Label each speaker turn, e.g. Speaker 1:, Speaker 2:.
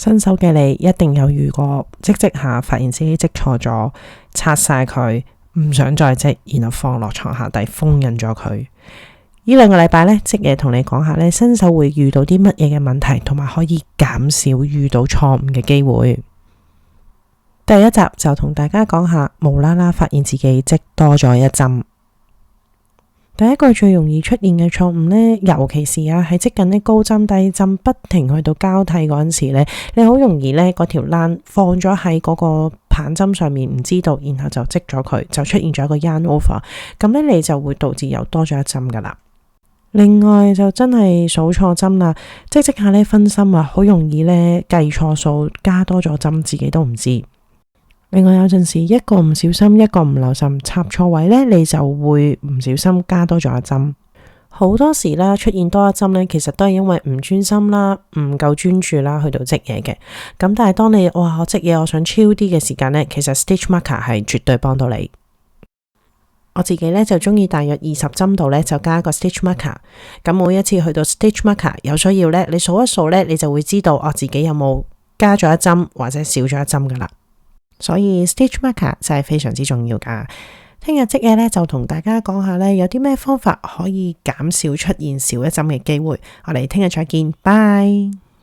Speaker 1: 新手嘅你一定有遇過織下發現自己織錯咗，拆晒佢，唔想再織，然後放落床下底封印咗佢。呢2個禮拜呢，織嘢同你講下呢，新手會遇到啲乜嘢嘅問題，同埋可以減少遇到錯誤嘅機會。第一集就同大家講下無啦啦發現自己織多咗一針。第一個最容易出現嘅錯誤呢，尤其是喺織緊啲高針低針不停去到交替嗰陣時呢，你好容易呢嗰條欄放咗喺嗰個棒針上面唔知道，然後就織咗佢，就出現咗一個 yarn over， 咁呢你就會導致又多咗一針噶啦。另外就真係數錯針啦，織下呢分心啊，好容易呢計錯數，加多咗針自己都唔知。另外有陣時一個唔小心，一個唔留心插錯位呢，你就會唔小心加多咗一針。好多時啦，出現多一針呢，其實都係因為唔專心啦，唔夠專注啦，去到織嘢嘅。咁但係當你我織嘢我想超啲嘅時間呢，其實 stitch marker 係絕對幫到你。我自己呢，就中意大約20針度呢，就加一個 stitch marker。咁每一次去到 stitch marker 有需要呢，你數一數呢，你就會知道我自己有冇加咗一針或者少咗一針噶啦。所以 stitch marker 就係非常之重要噶。聽日織嘢呢，就同大家講下呢，有啲咩方法可以減少出現少一針嘅機會。我哋聽日再見，拜。